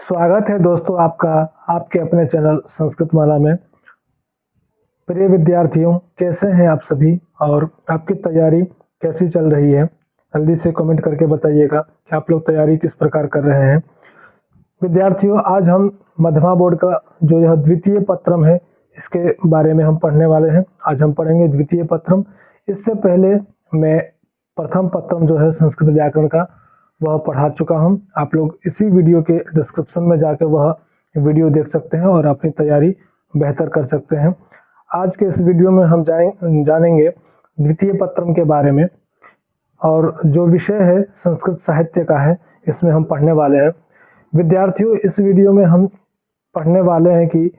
स्वागत है दोस्तों आपका आपके अपने चैनल संस्कृत माला में। प्रिय विद्यार्थियों, कैसे हैं आप सभी और आपकी तैयारी कैसी चल रही है? जल्दी से कमेंट करके बताइएगा कि आप लोग तैयारी किस प्रकार कर रहे हैं। विद्यार्थियों, आज हम मध्यमा बोर्ड का जो यह द्वितीय पत्रम है इसके बारे में हम पढ़ने वाले हैं। आज हम पढ़ेंगे द्वितीय पत्रम। इससे पहले मैं प्रथम पत्रम जो है संस्कृत व्याकरण का वह पढ़ा चुका हूं। आप लोग इसी वीडियो के डिस्क्रिप्शन में जाकर वह वीडियो देख सकते हैं और अपनी तैयारी बेहतर कर सकते हैं। आज के इस वीडियो में हम जानेंगे द्वितीय पत्रम के बारे में, और जो विषय है संस्कृत साहित्य का है, इसमें हम पढ़ने वाले हैं। विद्यार्थियों, इस वीडियो में हम पढ़ने वाले हैं कि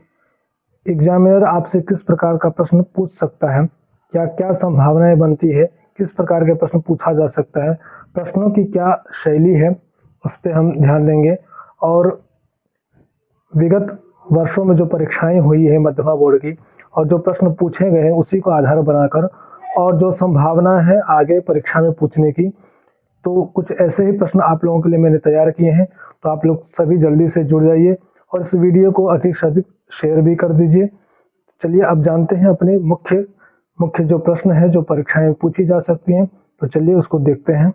एग्जामिनर आपसे किस प्रकार का प्रश्न पूछ सकता है, क्या क्या संभावनाएं बनती है, किस प्रकार के प्रश्न पूछा जा सकता है, प्रश्नों की क्या शैली है, उस पर हम ध्यान देंगे। और विगत वर्षों में जो परीक्षाएं हुई है मध्यमा बोर्ड की और जो प्रश्न पूछे गए हैं उसी को आधार बनाकर, और जो संभावना है आगे परीक्षा में पूछने की, तो कुछ ऐसे ही प्रश्न आप लोगों के लिए मैंने तैयार किए हैं। तो आप लोग सभी जल्दी से जुड़ जाइए और इस वीडियो को अधिक से अधिक शेयर भी कर दीजिए। चलिए अब जानते हैं अपने मुख्य जो प्रश्न है जो परीक्षाएं पूछी जा सकती हैं, तो चलिए उसको देखते हैं।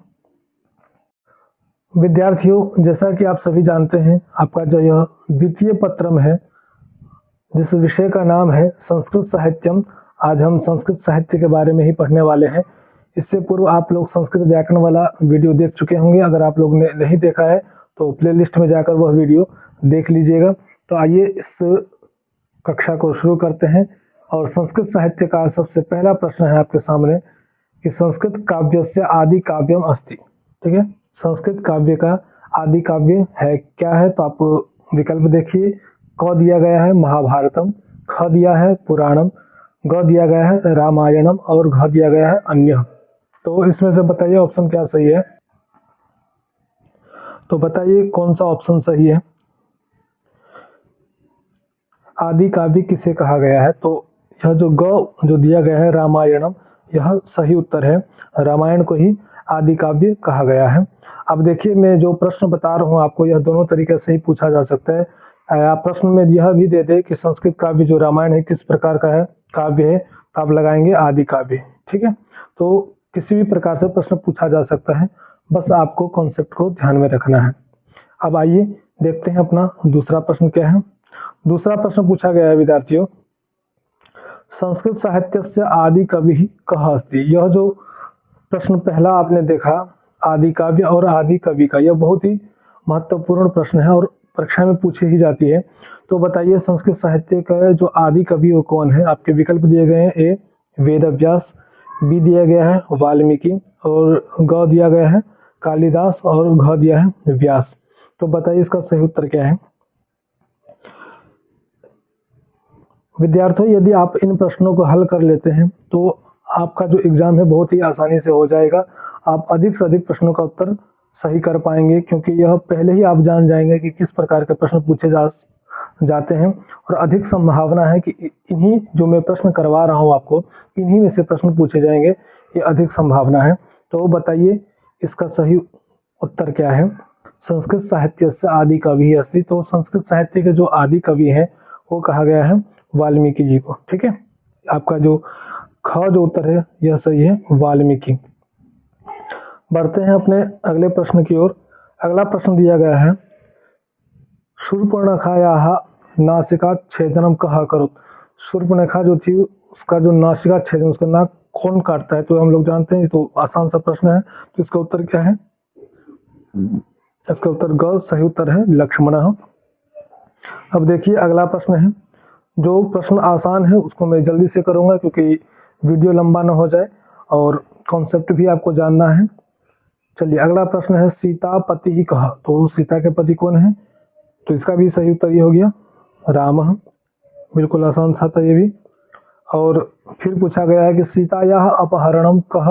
विद्यार्थियों, जैसा कि आप सभी जानते हैं, आपका जो यह द्वितीय पत्रम है जिस विषय का नाम है संस्कृत साहित्यम, आज हम संस्कृत साहित्य के बारे में ही पढ़ने वाले हैं। इससे पूर्व आप लोग संस्कृत व्याकरण वाला वीडियो देख चुके होंगे। अगर आप लोग ने नहीं देखा है तो प्लेलिस्ट में जाकर वह वीडियो देख लीजिएगा। तो आइए इस कक्षा को शुरू करते हैं। और संस्कृत साहित्य का सबसे पहला प्रश्न है आपके सामने कि संस्कृत काव्य से आदि काव्यम अस्ति। ठीक है, संस्कृत काव्य का आदि काव्य है क्या है? तो आप विकल्प देखिए। क दिया गया है महाभारतम, ख दिया है पुराणम, ग दिया गया है रामायणम और घ दिया गया है अन्य। तो इसमें से बताइए ऑप्शन क्या सही है। तो बताइए कौन सा ऑप्शन सही है। आदि काव्य किसे कहा गया है? तो यह जो दिया गया है रामायणम, यह सही उत्तर है। रामायण को ही आदि काव्य कहा गया है। अब देखिए, मैं जो प्रश्न बता रहा हूँ आपको, यह दोनों तरीके से ही पूछा जा सकता है। आप प्रश्न में यह भी दे दे कि संस्कृत काव्य जो रामायण है किस प्रकार का है काव्य है, तो आप लगाएंगे आदि काव्य। ठीक है, तो किसी भी प्रकार से प्रश्न पूछा जा सकता है, बस आपको कॉन्सेप्ट को ध्यान में रखना है। अब आइए देखते हैं अपना दूसरा प्रश्न क्या है। दूसरा प्रश्न पूछा गया है विद्यार्थियों, संस्कृत साहित्य से आदि कवि कह अस्ति। यह जो प्रश्न पहला आपने देखा आदि काव्य और आदि कवि का, यह बहुत ही महत्वपूर्ण प्रश्न है और परीक्षा में पूछी ही जाती है। तो बताइए संस्कृत साहित्य का जो आदि कवि वो कौन है? आपके विकल्प दिए गए हैं। ए वेद व्यास, बी दिया गया है वाल्मीकि, और ग दिया गया है कालिदास और घ दिया है व्यास। तो बताइए इसका सही उत्तर क्या है। विद्यार्थियों, यदि आप इन प्रश्नों को हल कर लेते हैं तो आपका जो एग्जाम है बहुत ही आसानी से हो जाएगा। आप अधिक से अधिक प्रश्नों का उत्तर सही कर पाएंगे, क्योंकि यह पहले ही आप जान जाएंगे कि किस प्रकार के प्रश्न पूछे जाते हैं, और अधिक संभावना है कि इन्हीं जो मैं प्रश्न करवा रहा हूँ आपको, इन्हीं में से प्रश्न पूछे जाएंगे, ये अधिक संभावना है। तो बताइए इसका सही उत्तर क्या है। संस्कृत साहित्य से आदि कवि अस्ति। तो संस्कृत साहित्य के जो आदि कवि है वो कहा गया है वाल्मीकि जी को। ठीक है, आपका जो ख जो उत्तर है यह सही है, वाल्मीकि। बढ़ते हैं अपने अगले प्रश्न की ओर। अगला प्रश्न दिया गया है, शूर्पणखायाः नासिका छेदनम कहा करोत। शूर्पणखा जो थी उसका जो नासिका छेदन, उसका नाक कौन काटता है? तो हम लोग जानते हैं, तो आसान सा प्रश्न है। तो इसका उत्तर क्या है? इसका उत्तर ग सही उत्तर है, लक्ष्मणः। अब देखिए अगला प्रश्न है। जो प्रश्न आसान है उसको मैं जल्दी से करूंगा क्योंकि वीडियो लंबा ना हो जाए और कॉन्सेप्ट भी आपको जानना है। चलिए अगला प्रश्न है, सीता पति ही कहा। तो सीता के पति कौन है? तो इसका भी सही उत्तर ये हो गया, राम। बिल्कुल आसान था ये भी। और फिर पूछा गया है कि सीता यह अपहरणम कह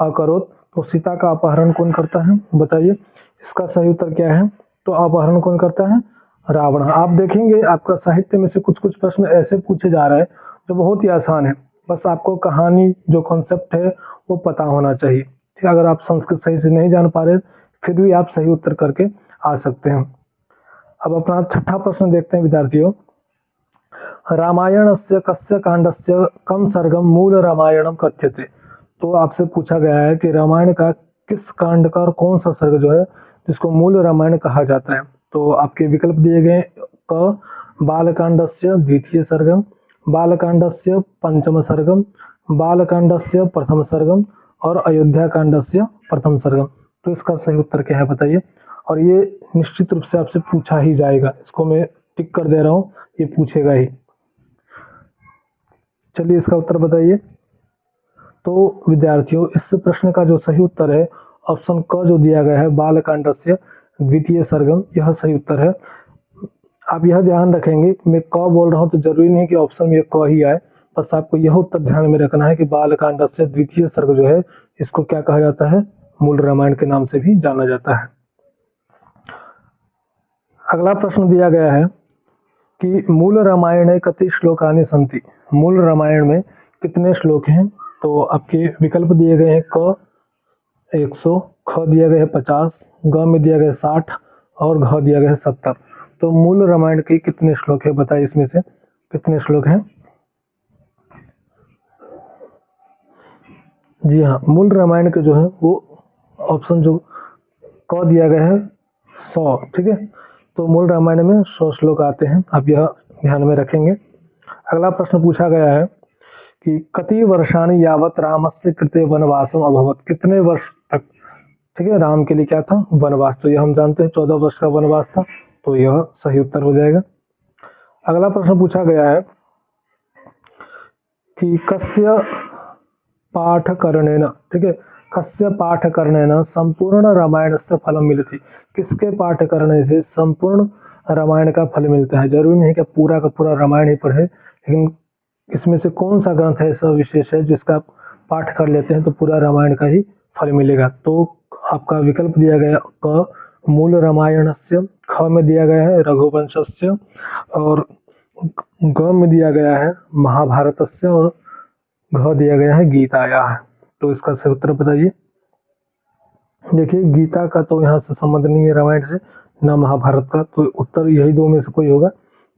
अकरोत। तो सीता का अपहरण कौन करता है? बताइए इसका सही उत्तर क्या है। तो अपहरण कौन करता है? रावण। आप देखेंगे आपका साहित्य में से कुछ कुछ प्रश्न ऐसे पूछे जा रहे हैं जो बहुत ही आसान है, बस आपको कहानी जो कॉन्सेप्ट है वो पता होना चाहिए। ठीक है, अगर आप संस्कृत सही से नहीं जान पा रहे फिर भी आप सही उत्तर करके आ सकते हैं। अब अपना छठा प्रश्न देखते हैं विद्यार्थियों। रामायणस्य कस्य कांडस्य कम सर्गम मूल रामायणम कथ्यते। तो आपसे पूछा गया है कि रामायण का किस कांड का और कौन सा सर्ग जो है जिसको मूल रामायण कहा जाता है। तो आपके विकल्प दिए गए क बालकांडस्य द्वितीय सर्गम, बालकांडस्य पंचम सर्गम, बालकांडस्य प्रथम सर्गम और अयोध्या कांडस्य प्रथम सर्गम। तो इसका सही उत्तर क्या है बताइए। और ये निश्चित रूप से आपसे पूछा ही जाएगा, इसको मैं टिक कर दे रहा हूँ, ये पूछेगा ही। चलिए इसका उत्तर बताइए। तो विद्यार्थियों इस प्रश्न का जो सही उत्तर है ऑप्शन क जो दिया गया है बालकांडस्य द्वितीय सर्गम, यह सही उत्तर है। आप यह ध्यान रखेंगे कि मैं क बोल रहा हूँ तो जरूरी नहीं कि ऑप्शन में क ही आए, बस आपको यह उत्तर ध्यान में रखना है कि बालकांडस्य द्वितीय सर्ग जो है इसको क्या कहा जाता है, मूल रामायण के नाम से भी जाना जाता है। अगला प्रश्न दिया गया है कि मूल रामायण कति श्लोकानि सन्ति। मूल रामायण में कितने श्लोक हैं। तो आपके विकल्प दिए गए हैं क 100, ख दिया गया है 50, ग में दिया गया है 60 और घ दिया गया है 70। तो मूल रामायण के कितने श्लोक है बताइए, इसमें से कितने श्लोक हैं। जी हाँ, मूल रामायण के जो है वो ऑप्शन जो क दिया गया है 100, ठीक है। तो मूल रामायण में 100 श्लोक आते हैं, आप यह ध्यान में रखेंगे। अगला प्रश्न पूछा गया है कि कति वर्षाणि यावत रामस्य कृते वनवासम अभवत। कितने वर्ष तक, ठीक है, राम के लिए क्या था, वनवास। तो यह हम जानते हैं 14 वर्ष का वनवास था, तो यह सही उत्तर हो जाएगा। अगला प्रश्न पूछा गया है कि कस्य पाठ करणेन, ठीक है, कस्य पाठ करणेन संपूर्ण रामायण से फलम मिलति। किसके पाठ करने से संपूर्ण रामायण का फल मिलता है। जरूरी नहीं कि पूरा का पूरा रामायण ही पढ़े, लेकिन इसमें से कौन सा ग्रंथ ऐसा विशेष है जिसका आप पाठ कर लेते हैं तो पूरा रामायण का ही फल मिलेगा। तो आपका विकल्प दिया गया क मूल रामायणस्य, ख में दिया गया है रघुवंशस्य और ग में दिया गया है महाभारतस्य और घ दिया गया है गीताया। तो इसका सही उत्तर बताइए। देखिए गीता का तो यहाँ से संबंध नहीं है रामायण से, न महाभारत का, तो उत्तर यही दो में से कोई होगा।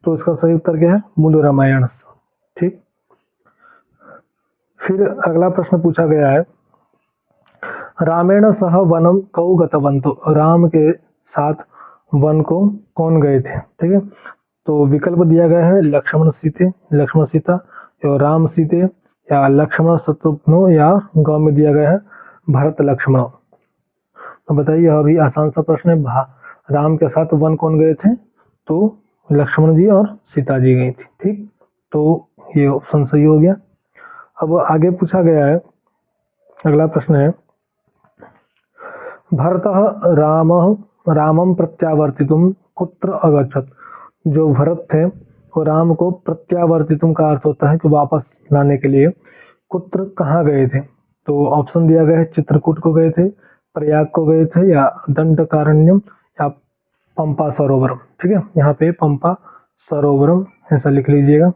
तो इसका सही उत्तर क्या है, मूल रामायण। ठीक। फिर अगला प्रश्न पूछा गया है रामेण सह वनम कौ गतवंतो। राम के साथ वन को कौन गए थे, ठीक है। तो विकल्प दिया गया है लक्ष्मण सीता या राम सीते या लक्ष्मण शत्रुघ्नो या ग में दिया गया है भरत लक्ष्मण। तो बताइए, अभी आसान सा प्रश्न है, राम के साथ वन कौन गए थे, तो लक्ष्मण जी और सीता जी गई थी। ठीक, तो ये ऑप्शन सही हो गया। अब आगे पूछा गया है, अगला प्रश्न है भरतः रामम प्रत्यावर्तितुम कुत्र अगच्छत। जो भरत थे वो राम को प्रत्यावर्तितुम का अर्थ होता है कि वापस लाने के लिए, कुत्र कहाँ गए थे। तो ऑप्शन दिया गया है चित्रकूट को गए थे, प्रयाग को गए थे या दंडकारण्यम या पंपा सरोवरम। ठीक है, यहाँ पे पंपा सरोवरम ऐसा लिख लीजिएगा।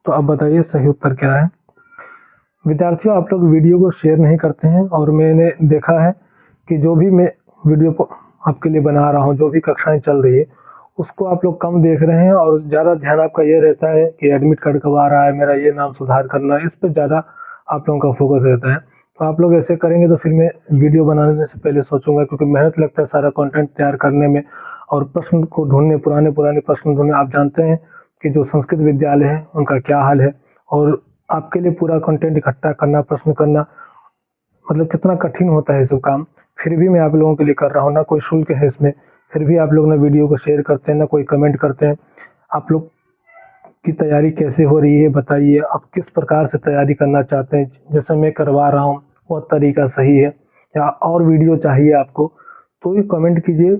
तो अब बताइए सही उत्तर क्या है। विद्यार्थियों, आप लोग वीडियो को शेयर नहीं करते हैं और मैंने देखा है कि जो भी मैं वीडियो को आपके लिए बना रहा हूँ, जो भी कक्षाएं चल रही है उसको आप लोग कम देख रहे हैं और ज़्यादा ध्यान आपका ये रहता है कि एडमिट कार्ड कब आ रहा है, मेरा ये नाम सुधार करना है, इस पर ज़्यादा आप लोगों का फोकस रहता है। तो आप लोग ऐसे करेंगे तो फिर मैं वीडियो बनाने से पहले सोचूंगा, क्योंकि मेहनत लगता है सारा कंटेंट तैयार करने में और प्रश्न को ढूंढने, पुराने प्रश्न ढूंढने। आप जानते हैं कि जो संस्कृत विद्यालय है उनका क्या हाल है, और आपके लिए पूरा कंटेंट इकट्ठा करना, प्रश्न करना, मतलब कितना कठिन होता है सब काम। फिर भी मैं आप लोगों के लिए कर रहा हूँ, ना कोई शुल्क है इसमें, फिर भी आप लोग ना वीडियो को शेयर करते हैं, ना कोई कमेंट करते हैं। आप लोग की तैयारी कैसे हो रही है बताइए, आप किस प्रकार से तैयारी करना चाहते हैं। जैसे मैं करवा रहा हूँ वो तरीका सही है या और वीडियो चाहिए आपको, तो ये कमेंट कीजिए,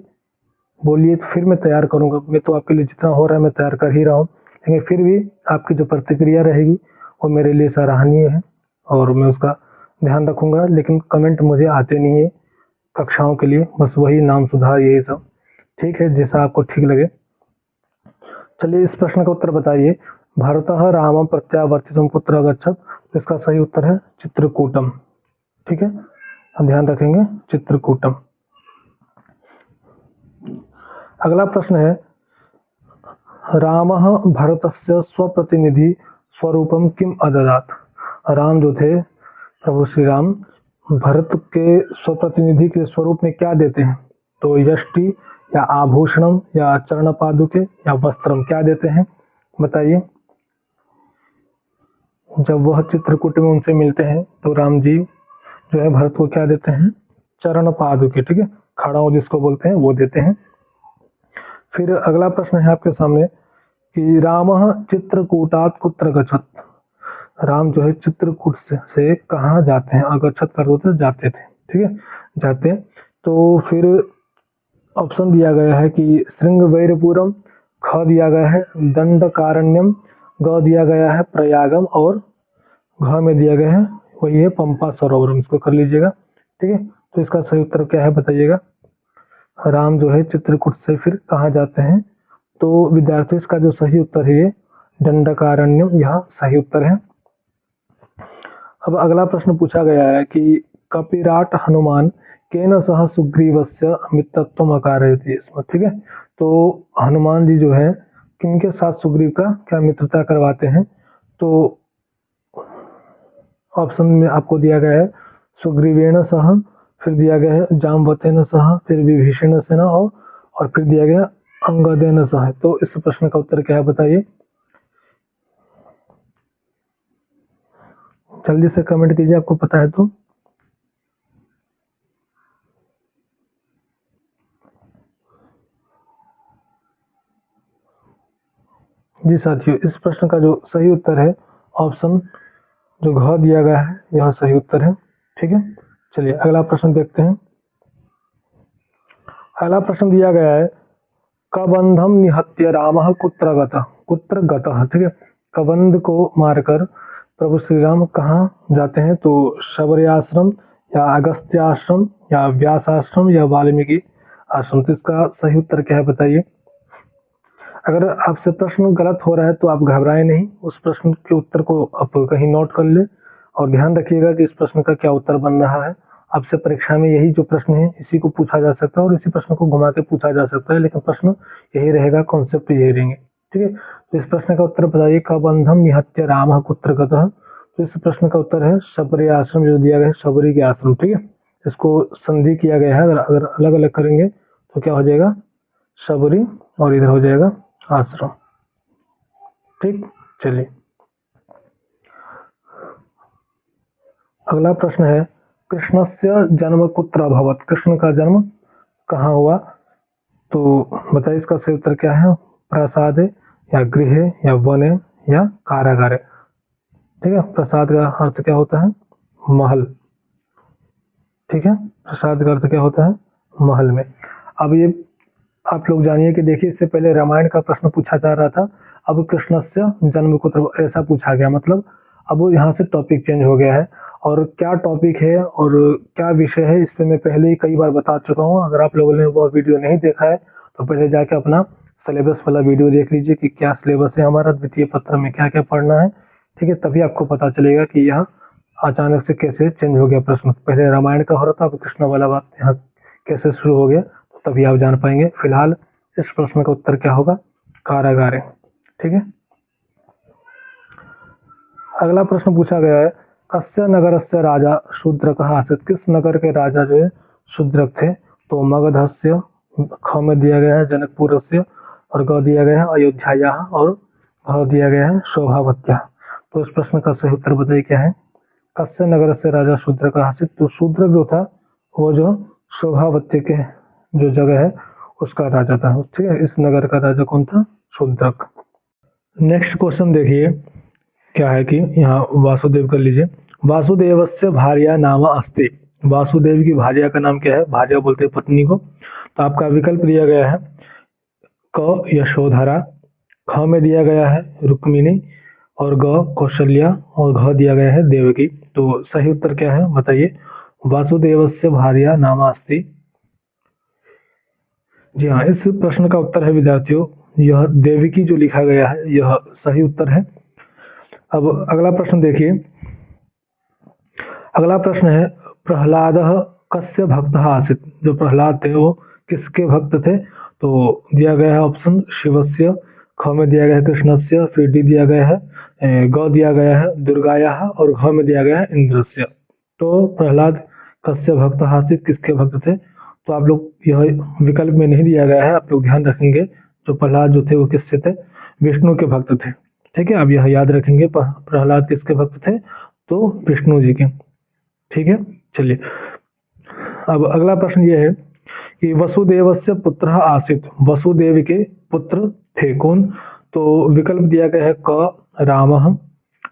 बोलिए, तो फिर मैं तैयार करूँगा। मैं तो आपके लिए जितना हो रहा है मैं तैयार कर ही रहा हूँ, लेकिन फिर भी आपकी जो प्रतिक्रिया रहेगी वो मेरे लिए सराहनीय है और मैं उसका ध्यान रखूंगा। लेकिन कमेंट मुझे आते नहीं है कक्षाओं के लिए, बस वही नाम सुधार यही सब। ठीक है, जैसा आपको ठीक लगे। चलिए इस प्रश्न का उत्तर बताइए। भरतः रामं प्रत्यावर्तितुम कुत्र अगच्छत। इसका सही उत्तर है चित्रकूटम। ठीक है, हम ध्यान रखेंगे चित्रकूटम। अगला प्रश्न है, रामः भरतस्य स्वप्रतिनिधि स्वरूपम किम अददात। राम जो थे, प्रभु श्री राम, भरत के स्वप्रतिनिधि के स्वरूप में क्या देते हैं? तो यष्टि या आभूषणम या चरण पादुके या वस्त्रम, क्या देते हैं बताइए। जब वह चित्रकूट में उनसे मिलते हैं तो राम जी जो है भरत को क्या देते हैं? चरण पादुके, ठीक है, खड़ाऊ जिसको बोलते हैं वो देते हैं। फिर अगला प्रश्न है आपके सामने कि रामः चित्रकूटात् कुत्र गच्छत। राम जो है चित्रकूट से कहाँ जाते हैं? अगच्छत कर दो तो जाते थे, ठीक है, जाते। तो फिर ऑप्शन दिया गया है कि श्रृंगबैरपुरम, ख दिया गया है दंडकारण्यम, ग दिया गया है प्रयागम और घ में दिया गया है वही है पंपा सरोवरम। इसको कर लीजिएगा, ठीक है। तो इसका सही उत्तर क्या है बताइएगा। राम जो है चित्रकूट से फिर कहाँ जाते हैं? तो विद्यार्थी इसका जो सही उत्तर है ये दंडकारण्यम, यह सही उत्तर है। अब अगला प्रश्न पूछा गया है कि कपिराट हनुमान केन सह सुग्रीवस्य मित्रत्वम अकारयति, ठीक है। तो हनुमान जी जो है किनके साथ सुग्रीव का क्या मित्रता करवाते हैं? तो ऑप्शन में आपको दिया गया है सुग्रीवेण सह, फिर दिया गया है जामवतेन सह, फिर विभीषण सेन और फिर दिया गया अंगदेन सह। तो इस प्रश्न का उत्तर क्या है बताइए। जल्दी से कमेंट कीजिए आपको पता है तो। जी साथियों, इस प्रश्न का जो सही उत्तर है ऑप्शन जो घ दिया गया है यह सही उत्तर है, ठीक है। चलिए अगला प्रश्न देखते हैं। अगला प्रश्न दिया गया है कबंधम निहत्य रामः कुत्र गतः, कुत्र गतः, ठीक है। कबंध को मारकर प्रभु श्री राम कहाँ जाते हैं? तो शबरी आश्रम या अगस्त्य आश्रम या व्यास आश्रम या वाल्मीकि आश्रम। तो इसका सही उत्तर क्या है बताइए। अगर आपसे प्रश्न गलत हो रहा है तो आप घबराएं नहीं, उस प्रश्न के उत्तर को आप कहीं नोट कर ले और ध्यान रखिएगा कि इस प्रश्न का क्या उत्तर बन रहा है। आपसे परीक्षा में यही जो प्रश्न है इसी को पूछा जा सकता है और इसी प्रश्न को घुमा के पूछा जा सकता है, लेकिन प्रश्न यही रहेगा, कॉन्सेप्ट यही रहेंगे, ठीक है। तो इस प्रश्न का उत्तर बताइए कबंधम निहत्य रामः कुत्र गतः। तो इस प्रश्न का उत्तर है शबरी आश्रम, जो दिया गया है शबरी के आश्रम, ठीक है। इसको संधि किया गया है, अगर अलग अलग करेंगे तो क्या हो जाएगा शबरी और इधर हो जाएगा आश्रम, ठीक। चलिए अगला प्रश्न है कृष्णस्य जन्म कुत्र अभवत्। कृष्ण का जन्म कहाँ हुआ? तो बताइए इसका सही उत्तर क्या है। प्रासादे या गृहे या वने या कारागारे, ठीक है। प्रसाद का अर्थ क्या होता है? महल, ठीक है। प्रसाद का अर्थ क्या होता है? महल में। अब ये आप लोग जानिए कि देखिए इससे पहले रामायण का प्रश्न पूछा जा रहा था, अब कृष्णस्य जन्म कुत्र ऐसा पूछा गया, मतलब अब यहाँ से टॉपिक चेंज हो गया है। और क्या टॉपिक है और क्या विषय है इस पे मैं पहले ही कई बार बता चुका हूँ। अगर आप लोगों ने वो वीडियो नहीं देखा है तो पहले जाके अपना सिलेबस वाला वीडियो देख लीजिए कि क्या सिलेबस है हमारा, द्वितीय पत्र में क्या क्या पढ़ना है, ठीक है। तभी आपको पता चलेगा कि यह अचानक से कैसे चेंज हो गया प्रश्न। पहले रामायण का हो रहा था, अब कृष्ण वाला बात यहाँ कैसे शुरू हो गया, तो तभी आप जान पाएंगे। फिलहाल इस प्रश्न का उत्तर क्या होगा? कारागारे, ठीक है। अगला प्रश्न पूछा गया है कस्य नगरस्य राजा शूद्रकः आसीत्। किस नगर के राजा जो है शूद्रक थे? तो मगधस्य, ख में दिया गया है जनकपुरस्य और ग दिया गया है अयोध्यायाः और घ दिया गया है शोभावत्याः। तो इस प्रश्न का सही उत्तर बताइए क्या है। कस्य नगर से राजा शूद्रकः आसीत्। तो शूद्रक जो था वो जो शोभावत्य के जो जगह है उसका राजा था, ठीक है। इस नगर का राजा कौन था? शूद्रक। नेक्स्ट क्वेश्चन देखिए क्या है कि यहाँ वासुदेव कर लीजिए। वासुदेवस्य भार्या नाम अस्ति। वासुदेव की भार्या का नाम क्या है? भार्या बोलते हैं पत्नी को। तो आपका विकल्प दिया गया है क यशोधरा, ख में दिया गया है रुक्मिणी और ग कौशल्या और घ दिया गया है देवकी। तो सही उत्तर क्या है बताइए। वासुदेवस्य भार्या नाम अस्ति। जी हाँ, इस प्रश्न का उत्तर है विद्यार्थियों यह देवकी जो लिखा गया है यह सही उत्तर है। अब अगला प्रश्न देखिए। अगला प्रश्न है प्रहलाद कस्य भक्त आसीत्। जो प्रहलाद थे वो किसके भक्त थे? तो दिया गया है ऑप्शन शिवस्य, ख में दिया गया है कृष्णस्य, फिर डी दिया गया है, ग दिया गया है दुर्गायाः और घ में दिया गया है इंद्रस्य। तो प्रहलाद कस्य भक्त आसीत्, किसके भक्त थे? तो आप लोग यह विकल्प में नहीं दिया गया है, आप लोग ध्यान रखेंगे जो प्रहलाद जो थे वो किससे थे? विष्णु के भक्त थे। ठीक है, अब यह याद रखेंगे प्रहलाद किसके भक्त थे? तो विष्णु जी के। ठीक है, चलिए अब अगला प्रश्न ये है कि वसुदेवस्य पुत्र आसीत्, वसुदेव के पुत्र थे कौन? तो विकल्प दिया गया है क रामः,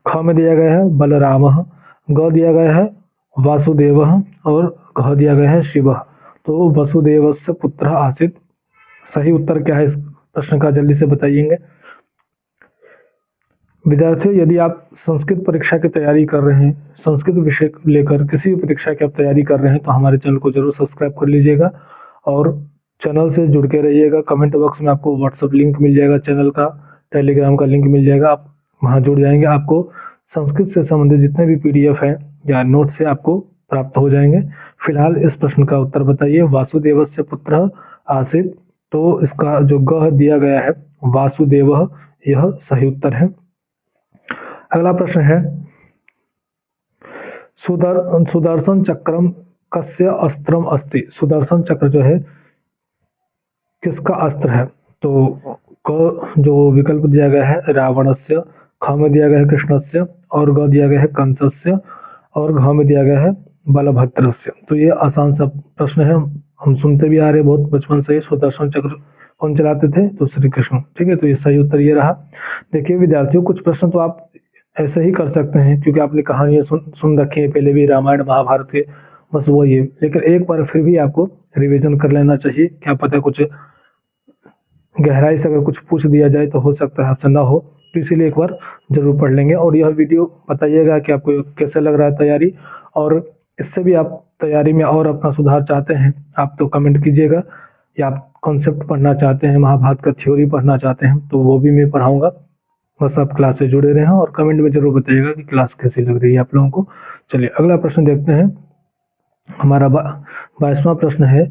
ख में दिया गया है बलरामः, ग दिया गया है वासुदेवः और घ दिया गया है शिवः। तो वसुदेवस्य पुत्र आसीत्, सही उत्तर क्या है इस प्रश्न का? जल्दी से बताइएगा विद्यार्थियों। यदि आप संस्कृत परीक्षा की तैयारी कर रहे हैं, संस्कृत विषय को लेकर किसी भी परीक्षा की आप तैयारी कर रहे हैं, तो हमारे चैनल को जरूर सब्सक्राइब कर लीजिएगा और चैनल से जुड़ के रहिएगा। कमेंट बॉक्स में आपको व्हाट्सएप लिंक मिल जाएगा, चैनल का टेलीग्राम का लिंक मिल जाएगा, आप वहाँ जुड़ जाएंगे। आपको संस्कृत से संबंधित जितने भी PDF हैं या नोट से आपको प्राप्त हो जाएंगे। फिलहाल इस प्रश्न का उत्तर बताइए, वासुदेवस्य पुत्र आसीत्, तो इसका जो ग दिया गया है वासुदेवः, यह सही उत्तर है। अगला प्रश्न है सुदर्शन चक्रम कस्य अस्त्रम अस्ति, सुदर्शन चक्र जो है किसका अस्त्र है? तो क जो विकल्प दिया गया है रावणस्य, ख में दिया गया है कृष्णस्य और ग दिया गया है कंसस्य और घ में दिया गया है बलभद्रस्य। तो ये आसान सा प्रश्न है, हम सुनते भी आ रहे बहुत बचपन से ही। सुदर्शन चक्र कौन चलाते थे? तो श्री कृष्ण। ठीक है, तो ये सही उत्तर ये रहा। देखिए विद्यार्थियों, कुछ प्रश्न तो आप ऐसे ही कर सकते हैं क्योंकि आपने कहानियां सुन रखी है पहले भी, रामायण महाभारत के, बस वो ये। लेकिन एक बार फिर भी आपको रिवीजन कर लेना चाहिए, क्या पता कुछ गहराई से अगर कुछ पूछ दिया जाए तो हो सकता है आपसे ना हो, तो इसीलिए एक बार जरूर पढ़ लेंगे। और यह वीडियो बताइएगा कि आपको कैसे लग रहा है तैयारी, और इससे भी आप तैयारी में और अपना सुधार चाहते हैं आप तो कमेंट कीजिएगा, या आप कॉन्सेप्ट पढ़ना चाहते हैं, महाभारत का थ्योरी पढ़ना चाहते हैं तो वो भी मैं पढ़ाऊंगा। बस आप क्लास से जुड़े रहें और कमेंट में जरूर बताइएगा कि क्लास कैसी लग रही है आप लोगों को। चलिए अगला प्रश्न देखते हैं। हमारा 22वां प्रश्न है,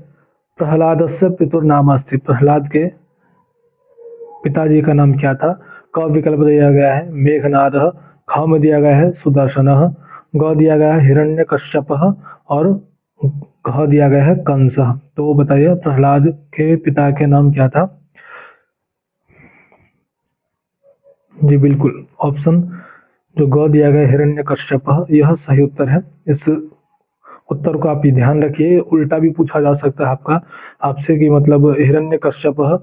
प्रहलादस्य पितुर्नामास्ति, प्रहलाद के पिताजी का नाम क्या था? क विकल्प दिया गया है मेघनादः, ख में दिया गया है सुदर्शनः, ग दिया गया है हिरण्यकश्यपः और घ दिया गया है कंसः। तो बताइए प्रहलाद के पिता के नाम क्या था? जी बिल्कुल, ऑप्शन जो ग दिया गया हिरण्यकश्यपः, यह सही उत्तर है। इस उत्तर को आप ध्यान रखिए, उल्टा भी पूछा जा सकता है आपसे कि मतलब हिरण्यकश्यपः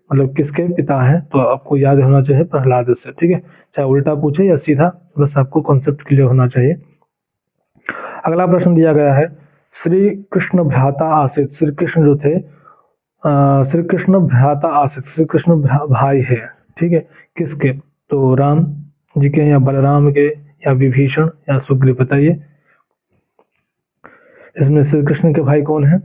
मतलब किसके पिता हैं, तो आपको याद होना चाहिए प्रहलाद से। ठीक है, चाहे उल्टा पूछे या सीधा, बस आपको कॉन्सेप्ट क्लियर होना चाहिए। अगला प्रश्न दिया गया है, श्री कृष्ण भ्राता आसीत्, श्री कृष्ण जो थे श्री कृष्ण भ्राता आसीत्, श्री कृष्ण भाई है। ठीक है, किसके? तो राम जी के या बलराम के या विभीषण या सुग्रीव, बताइए इसमें श्री कृष्ण के भाई कौन है?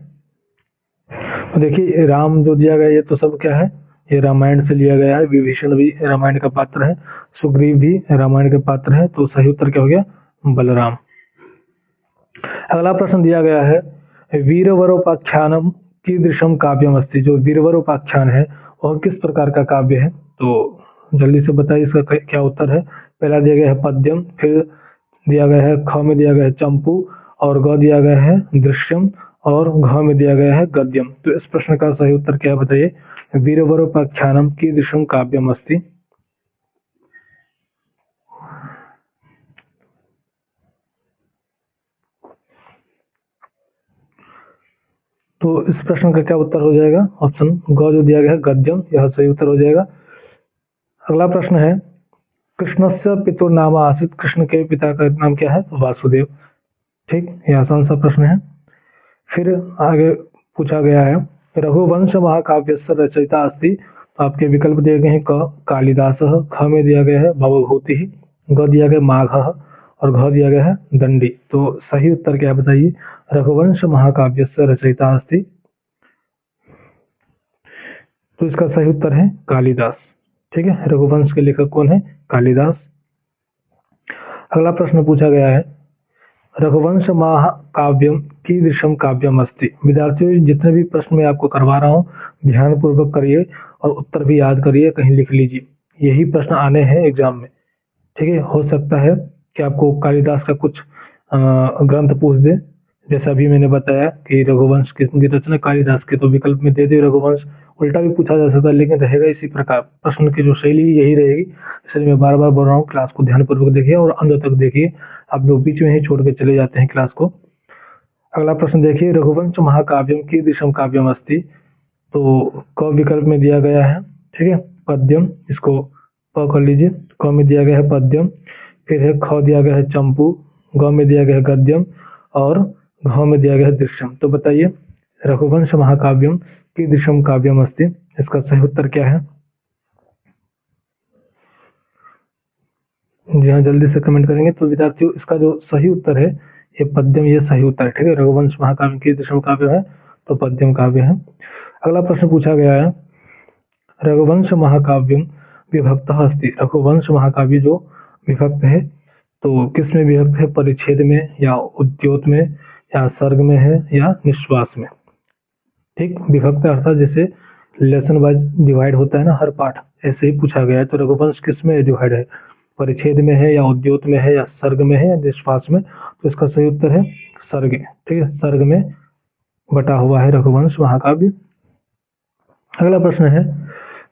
तो देखिए राम जो दिया गया ये तो सब क्या है, ये रामायण से लिया गया है। विभीषण भी रामायण का पात्र है, सुग्रीव भी रामायण के पात्र है, तो सही उत्तर क्या हो गया? बलराम। अगला प्रश्न दिया गया है, वीरवरोपाख्यानम कीदृशम काव्यम अस्ति, जो वीरवरोपाख्यान है वह किस प्रकार का काव्य है? तो जल्दी से बताइए इसका क्या उत्तर है। पहला दिया गया है पद्यम, फिर दिया गया है ख में दिया गया है चंपू और ग दिया गया है दृश्यम और घ में दिया गया है गद्यम। तो इस प्रश्न का सही उत्तर क्या है बताइए? वीरवरोपाख्यानम कीदृशम काव्यम अस्ति। तो इस प्रश्न का क्या उत्तर हो जाएगा? ऑप्शन ग जो दिया गया है गद्यम, यह सही उत्तर हो जाएगा। अगला प्रश्न है, कृष्णस्य पितुर्नाम आसीत्, कृष्ण के पिता का नाम क्या है? वासुदेव। ठीक, यह आसान सा प्रश्न है। फिर आगे पूछा गया है, रघुवंश महाकाव्यस्य रचयिता अस्ति, तो आपके विकल्प दिए गए हैं क कालिदासः, ख में दिया गया है भवभूतिः, ग दिया गया माघः और घ दिया गया है दंडी। तो सही उत्तर क्या बताइए? रघुवंश महाकाव्यस्य रचयिता अस्ति, तो इसका सही उत्तर है कालिदास। ठीक है, रघुवंश के लेखक कौन है? कालिदास। अगला प्रश्न पूछा गया है, रघुवंश महाकाव्यम कीदृशम काव्यम अस्ति। विद्यार्थियों, जितने भी प्रश्न मैं आपको करवा रहा हूँ ध्यान पूर्वक करिए और उत्तर भी याद करिए, कहीं लिख लीजिए। यही प्रश्न आने हैं एग्जाम में, ठीक है। हो सकता है कि आपको कालिदास का कुछ ग्रंथ पूछ दे, जैसा अभी मैंने बताया कि रघुवंश किसकी रचना, कालिदास के, तो विकल्प में दे दे रघुवंश। उल्टा भी पूछा जा सकता है, लेकिन रहेगा इसी प्रकार, प्रश्न की जो शैली यही रहेगी। इसलिए मैं बार बार बोल रहा हूँ, क्लास को ध्यानपूर्वक देखिए और अंत तक देखिए। आप लोग बीच में ही छोड़ के चले जाते हैं क्लास को। अगला प्रश्न देखिए, रघुवंश महाकाव्यम कीदृशम काव्यम अस्ति। तो क विकल्प में दिया गया है, ठीक है, पद्यम, इसको प कर लीजिए। क में दिया गया है पद्यम, फिर है ख दिया गया है चंपू, ग में दिया गया है गद्यम और घ में दिया गया है दृश्यम। तो बताइए रघुवंश महाकाव्यम कीदृशम काव्यम अस्ति, इसका सही उत्तर क्या है? जी हाँ, जल्दी से कमेंट करेंगे। तो विद्यार्थियों, इसका जो सही उत्तर है ये पद्यम, ये सही उत्तर है, ठीक है। रघुवंश महाकाव्य कीदृशम काव्य है तो पद्यम काव्य है। अगला प्रश्न पूछा गया है, रघुवंश महाकाव्यम विभक्त अस्ति। रघुवंश महाकाव्य जो विभक्त है तो किस में विभक्त है? परिच्छेद में या उद्योत में या सर्ग में है या निश्वास में, ठीक। विभक्त अर्थात जैसे लेसन वाइज डिवाइड होता है ना हर पाठ, ऐसे ही पूछा गया है। तो रघुवंश किस में डिवाइड है? परिच्छेद में है या उद्योत में है या सर्ग में है या निश्वास में? तो इसका सही उत्तर है सर्ग, ठीक है। सर्ग में बटा हुआ है रघुवंश महाकाव्य। अगला प्रश्न है,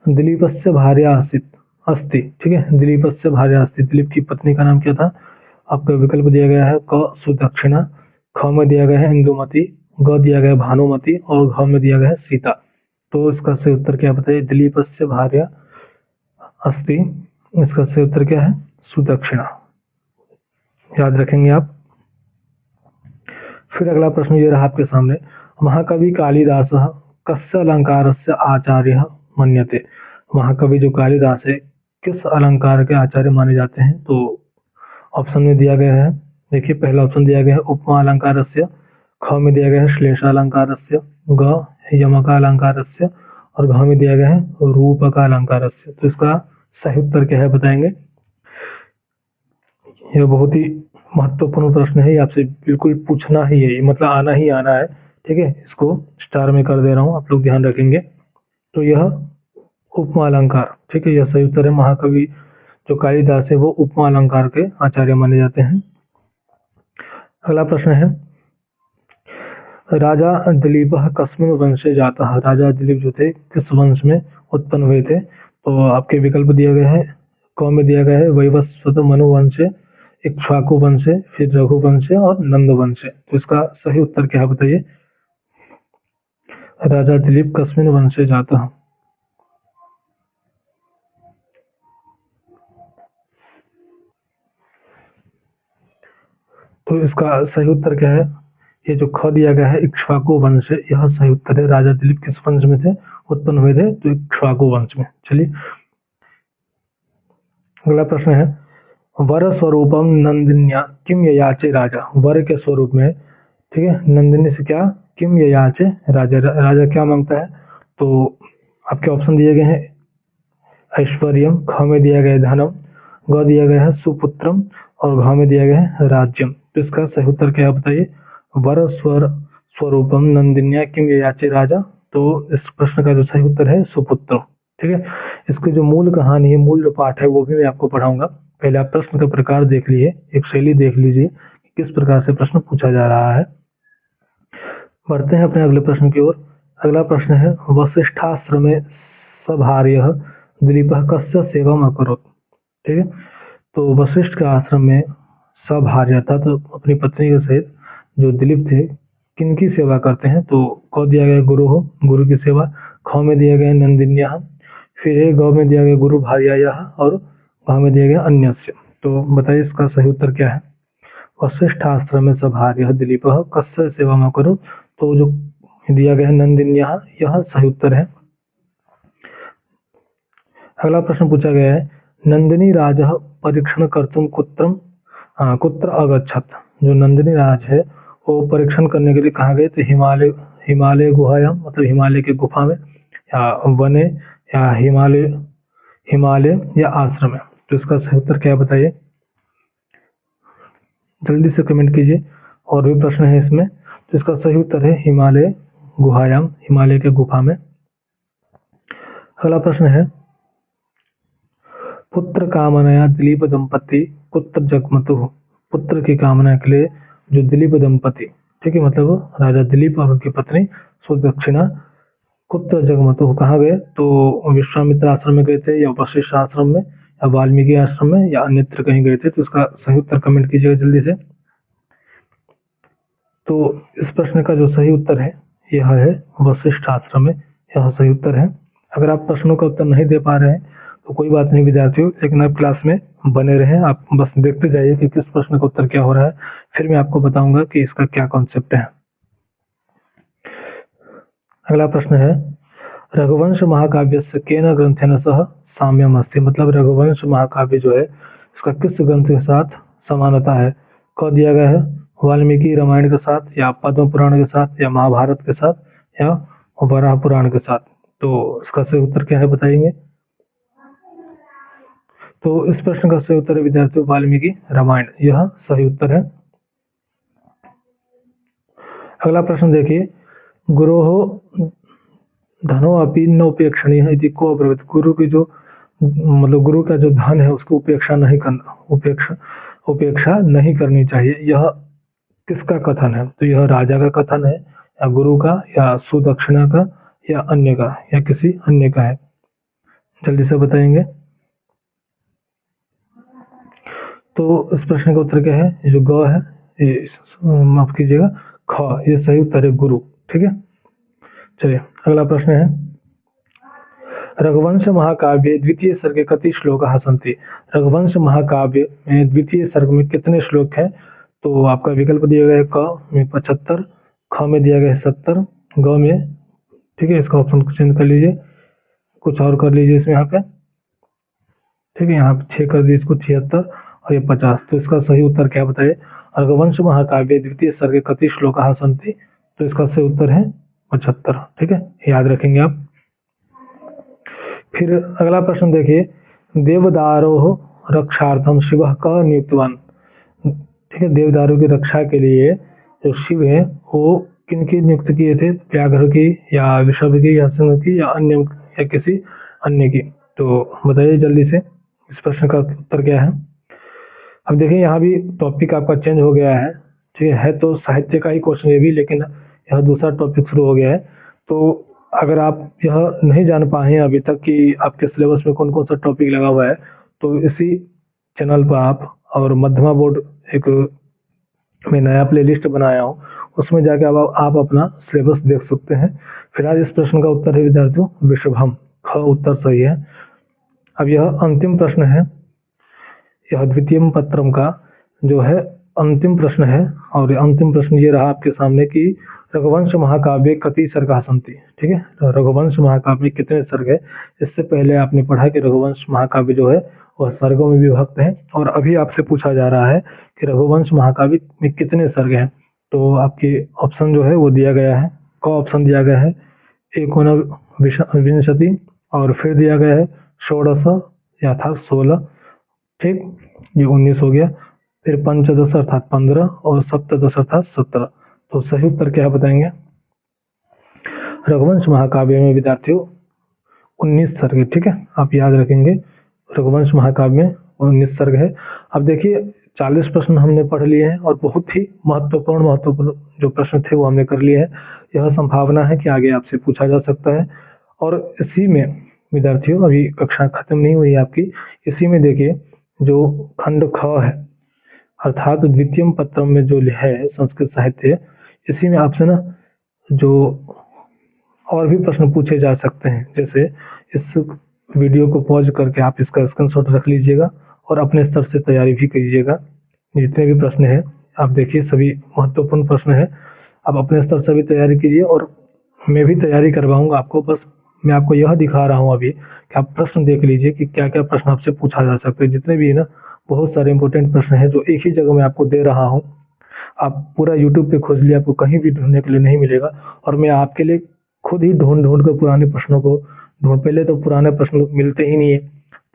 दिलीपस्य भार्या अस्ति, ठीक है। दिलीपस्य भार्या अस्ति, दिलीप की पत्नी का नाम क्या था? आपका विकल्प दिया गया है क सुदक्षिणा, ख में दिया गया है इंदुमती, ग दिया गया है भानुमति और घ में दिया गया है सीता। तो इसका सही उत्तर क्या बताइए? दिलीपस्य भार्या अस्ति, इसका सही उत्तर क्या है? सुदक्षिणा, याद रखेंगे आप। फिर अगला प्रश्न ये रहा आपके सामने, महाकवि कालिदास कस्य अलंकारस्य आचार्य मन्यते। महाकवि जो कालिदास है किस अलंकार के आचार्य माने जाते हैं? तो ऑप्शन में दिया गया है, देखिए पहला ऑप्शन दिया गया है उपमा अलंकारस्य, ख में दिया गया है श्लेषालंकारस्य, ग यमकालंकारस्य और घ में दिया गया है रूपकालंकारस्य। तो इसका सही उत्तर क्या है बताएंगे? यह बहुत ही महत्वपूर्ण प्रश्न है, आपसे बिल्कुल पूछना ही है, मतलब आना ही आना है, ठीक है। इसको स्टार में कर दे रहा हूँ, आप लोग ध्यान रखेंगे। तो यह उपमा अलंकार, ठीक है, यह सही उत्तर है। महाकवि जो कालिदास है वो उपमा अलंकार के आचार्य माने जाते हैं। अगला प्रश्न है, राजा दिलीप कस्मिन् वंशे जाता। राजा दिलीप जो थे किस वंश में उत्पन्न हुए थे? तो आपके विकल्प दिया गया है, क में दिया गया है वैवस्वत मनु वंशे, इक्ष्वाकु वंशे, फिर रघु वंशे और नंद वंशे। तो इसका सही उत्तर क्या है बताइए? राजा दिलीप कस्मिन् वंशे जाता। तो इसका सही उत्तर क्या है? ये जो ख दिया गया है इक्ष्वाकु वंश, यह सही उत्तर है। राजा दिलीप किस वंश में थे उत्पन्न हुए थे? तो इक्ष्वाकु वंश में। चलिए अगला प्रश्न है, वर स्वरूपम नंदिन्या किम ययाचे राजा। वर के स्वरूप में, ठीक है, नंदिनी से क्या किम ययाचे राजा, राजा क्या मांगता है? तो आपके ऑप्शन दिए गए हैं ऐश्वर्यम, ख में दिया गया है धनम, ग दिया गया है सुपुत्रम और घ में दिया गया है राज्यम। तो इसका सही उत्तर क्या है बताइए? वर स्वरूपम नंदिन्या किम ययाचे राजा। तो इस प्रश्न का जो सही उत्तर है सुपुत्र, ठीक है। इसकी जो मूल कहानी है, मूल जो पाठ है वो भी मैं आपको पढ़ाऊंगा। पहले आप प्रश्न का प्रकार देख लीजिए, एक शैली देख लीजिए किस प्रकार से प्रश्न पूछा जा रहा है। बढ़ते हैं अपने अगले प्रश्न की ओर। अगला प्रश्न है, वशिष्ठाश्रमे सभार्य दिलीप कस्य सेवम अकरोत्। ठीक है, तो वशिष्ठ के आश्रम में सभार्य था, तो अपनी पत्नी के सहित जो दिलीप थे किनकी सेवा करते हैं? तो क दिया गया गुरु हो, गुरु की सेवा, ख में दिया गया नंदिन्या, फिर है ग में दिया गया गुरु भार्या और घ में दिया गया अन्यस्य। तो बताइए इसका सही उत्तर क्या है? वशिष्ठ आश्रम में सभार्य दिलीप कस्य सेवा में करो, तो जो दिया गया है नंदिन्या, यह सही उत्तर है। अगला प्रश्न पूछा गया है, नंदिनी राज परीक्षण कर्तुम कुत्र अगच्छत। जो नंदिनी राज है वो परीक्षण करने के लिए कहाँ गए? तो हिमालय गुहायाम, मतलब हिमालय की गुफा में, या वने, या हिमालय या आश्रम में। तो इसका सही उत्तर क्या बताइए? जल्दी से कमेंट कीजिए। और भी प्रश्न है इसमें, तो इसका सही उत्तर है हिमालय गुहायाम, हिमालय के गुफा में। अगला प्रश्न है पुत्र कामनया दिलीप दंपति पुत्र जगमतु। पुत्र की कामना के लिए जो दिलीप दंपति, ठीक है, मतलब राजा दिलीप और उनकी पत्नी सुदक्षिणा कुत्र जगमतु कहाँ गए? तो विश्वामित्र आश्रम में गए थे, या वशिष्ठ आश्रम में, या वाल्मीकि आश्रम में, या अन्यत्र कहीं गए थे? तो इसका सही उत्तर कमेंट कीजिएगा जल्दी से। तो इस प्रश्न का जो सही उत्तर है यह है वशिष्ठ आश्रम में, यह सही उत्तर है। अगर आप प्रश्नों का उत्तर नहीं दे पा रहे हैं तो कोई बात नहीं विद्यार्थियों, लेकिन आप क्लास में बने रहें, आप बस देखते जाइए कि किस प्रश्न का उत्तर क्या हो रहा है, फिर मैं आपको बताऊंगा कि इसका क्या कॉन्सेप्ट है। अगला प्रश्न है रघुवंश महाकाव्य से केन ग्रंथेन सह साम्यम अस्ति। मतलब रघुवंश महाकाव्य जो है इसका किस ग्रंथ के साथ समानता है? क दिया गया है वाल्मीकि रामायण के साथ, या पद्म पुराण के साथ, या महाभारत के साथ, या वराह पुराण के साथ। तो इसका सही उत्तर क्या है बताएंगे? तो इस प्रश्न का सही उत्तर है विद्यार्थियों वाल्मीकि रामायण, यह सही उत्तर है। अगला प्रश्न देखिए गुरोः धनो अपि न उपेक्षणीय है को अब्रवीत। गुरु की जो मतलब गुरु का जो धन है उसको उपेक्षा नहीं करनी चाहिए, यह किसका कथन है? तो यह राजा का कथन है, या गुरु का, या सुदक्षिणा का, या अन्य का, या किसी अन्य का है? जल्दी से बताएंगे। तो इस प्रश्न का उत्तर क्या है? ये जो ग है, ये माफ कीजिएगा ख, ये सही उत्तर है गुरु। ठीक है, चलिए अगला प्रश्न है रघुवंश महाकाव्य द्वितीय सर्गे कति श्लोकाः सन्ति। रघुवंश महाकाव्य में द्वितीय सर्ग में कितने श्लोक हैं? तो आपका विकल्प दिया गया है क में 75, ख में दिया गया है 70, ग में, ठीक है, इसका ऑप्शन चेंज कर लीजिए, कुछ और कर लीजिए इसमें यहाँ पे, ठीक है, यहाँ पे 6 कर दीजिए इसको 76 और ये 50। तो इसका सही उत्तर क्या बताइए? रघुवंश महाकाव्य द्वितीय सर्ग कति श्लोकाः सन्ति। तो इसका सही उत्तर है 75। ठीक है, याद रखेंगे आप। फिर अगला प्रश्न देखिए देवदारोह रक्षार्थम शिवः कः नियुक्तवान। ठीक है, देवदारों की रक्षा के लिए जो शिव है वो किनकी नियुक्त किए थे? व्याघ्र की, या विषभ की, या सिंह की, या अन्य, या किसी अन्य की? तो बताइए जल्दी से इस प्रश्न का उत्तर क्या है। अब देखिए यहाँ भी टॉपिक आपका चेंज हो गया है, ठीक है तो साहित्य का ही क्वेश्चन ये भी, लेकिन यह दूसरा टॉपिक शुरू हो गया है। तो अगर आप यह नहीं जान पाए हैं अभी तक कि आपके सिलेबस में कौन कौन सा टॉपिक लगा हुआ है, तो इसी चैनल पर आप, और मध्यमा बोर्ड एक मैं नया प्लेलिस्ट बनाया हूँ, उसमें जाके आप अपना सिलेबस देख सकते हैं। फिलहाल इस प्रश्न का उत्तर है विद्यार्थियों विषभम, ख उत्तर सही है। अब यह अंतिम प्रश्न है, यह द्वितीय पत्रम का जो है अंतिम प्रश्न है, और अंतिम प्रश्न ये रहा आपके सामने कि रघुवंश महाकाव्य कति सर्गाः सन्ति। ठीक है, रघुवंश महाकाव्य में कितने सर्ग है? इससे पहले आपने पढ़ा कि रघुवंश महाकाव्य जो है वह सर्गों में विभक्त है, और अभी आपसे पूछा जा रहा है कि रघुवंश महाकाव्य में कितने सर्ग हैं। तो आपके ऑप्शन जो है वो दिया गया है, क ऑप्शन दिया गया है 19 और फिर दिया गया है 16 या था 16, ठीक, ये 19 हो गया, फिर पंचदश अर्थात 15 और सप्तदश अर्थात 17। तो सही उत्तर क्या बताएंगे? रघुवंश महाकाव्य में विद्यार्थियों 19 सर्ग है। ठीक है, आप याद रखेंगे रघुवंश महाकाव्य में 19 सर्ग है। अब देखिए 40 प्रश्न हमने पढ़ लिए हैं, और बहुत ही महत्वपूर्ण जो प्रश्न थे वो हमने कर लिए हैं। यह संभावना है कि आगे आपसे पूछा जा सकता है। और इसी में विद्यार्थियों अभी कक्षा खत्म नहीं हुई आपकी, इसी में देखिए जो खंड ख है अर्थात द्वितीय पत्रम में जो है संस्कृत साहित्य, इसी में आपसे ना जो और भी प्रश्न पूछे जा सकते हैं। जैसे इस वीडियो को पॉज करके आप इसका स्क्रीनशॉट रख लीजिएगा और अपने स्तर से तैयारी भी कीजिएगा। जितने भी प्रश्न हैं आप देखिए सभी महत्वपूर्ण प्रश्न हैं, आप अपने स्तर से भी तैयारी कीजिए, और मैं भी तैयारी करवाऊंगा आपको। बस मैं आपको यह दिखा रहा हूँ अभी कि आप प्रश्न देख लीजिए कि क्या क्या प्रश्न आपसे पूछा जा सकता है। जितने भी है ना बहुत सारे इंपॉर्टेंट प्रश्न हैं जो एक ही जगह में आपको दे रहा हूँ। आप पूरा यूट्यूब पे खोज लिए, आपको कहीं भी ढूंढने के लिए नहीं मिलेगा, और मैं आपके लिए खुद ही ढूंढ कर पुराने प्रश्नों को पहले तो पुराने प्रश्न मिलते ही नहीं है,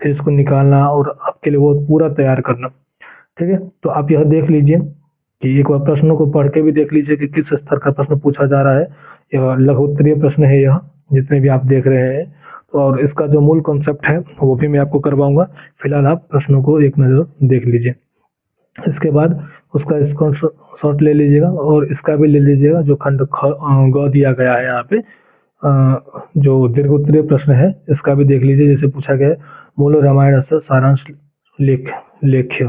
फिर इसको निकालना और आपके लिए वो पूरा तैयार करना। ठीक है, तो आप यह देख लीजिए कि एक बार प्रश्नों को पढ़ के भी देख लीजिए कि किस स्तर का प्रश्न पूछा जा रहा है। यह लघु उत्तरीय प्रश्न है, यह जितने भी आप देख रहे हैं, तो और इसका जो मूल कॉन्सेप्ट है वो भी मैं आपको करवाऊंगा। फिलहाल आप प्रश्नों को एक नज़र देख लीजिए। इसके बाद उसका स्क्रीनशॉट ले लीजिएगा और इसका भी ले लीजिएगा जो खंड ग दिया गया है यहाँ पे, जो दीर्घ उत्तरीय प्रश्न है इसका भी देख लीजिए। जैसे पूछा गया है मूल रामायण से सारांश लेख्य,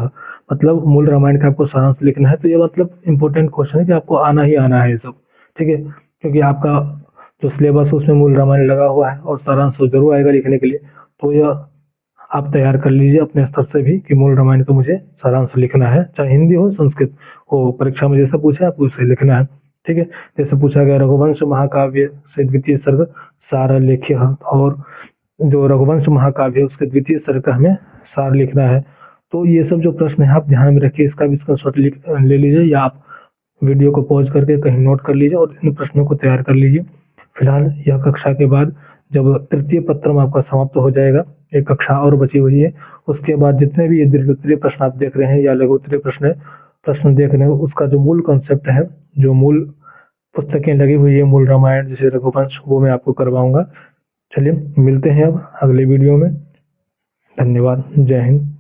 मतलब मूल रामायण का आपको सारांश लिखना है। तो ये मतलब इम्पोर्टेंट क्वेश्चन है कि आपको आना ही आना है ये सब, ठीक है, क्योंकि आपका जो सिलेबस है उसमें मूल रामायण लगा हुआ है और सारांश तो जरूर आएगा लिखने के लिए। तो यह आप तैयार कर लीजिए अपने स्तर से भी कि मूल रामायण का मुझे सारांश लिखना है, चाहे हिंदी हो संस्कृत हो, परीक्षा में जैसा पूछे आपको उसे लिखना है, ठीक है। जैसे पूछा गया रघुवंश महाकाव्य से द्वितीय सर्ग सार लेख्य, और जो रघुवंश महाकाव्य है उसके द्वितीय सर्ग का हमें सार लिखना है। तो ये सब जो प्रश्न है आप ध्यान में रखिए, इसका भी स्क्रीनशॉट ले लीजिए या आप वीडियो को पॉज करके कहीं नोट कर लीजिए और इन प्रश्नों को तैयार कर लीजिए। फिलहाल यह कक्षा के बाद जब तृतीय पत्रम आपका समाप्त हो जाएगा, एक कक्षा और बची हुई है, उसके बाद जितने भी ये दीर्घ उत्तरीय प्रश्न आप देख रहे हैं या लघु उत्तरीय प्रश्न देख रहे हैं, उसका जो मूल कॉन्सेप्ट है, जो मूल पुस्तकें लगी हुई है मूल रामायण जैसे रघुवंश, वो मैं आपको करवाऊंगा। चलिए मिलते हैं अब अगले वीडियो में। धन्यवाद। जय हिंद।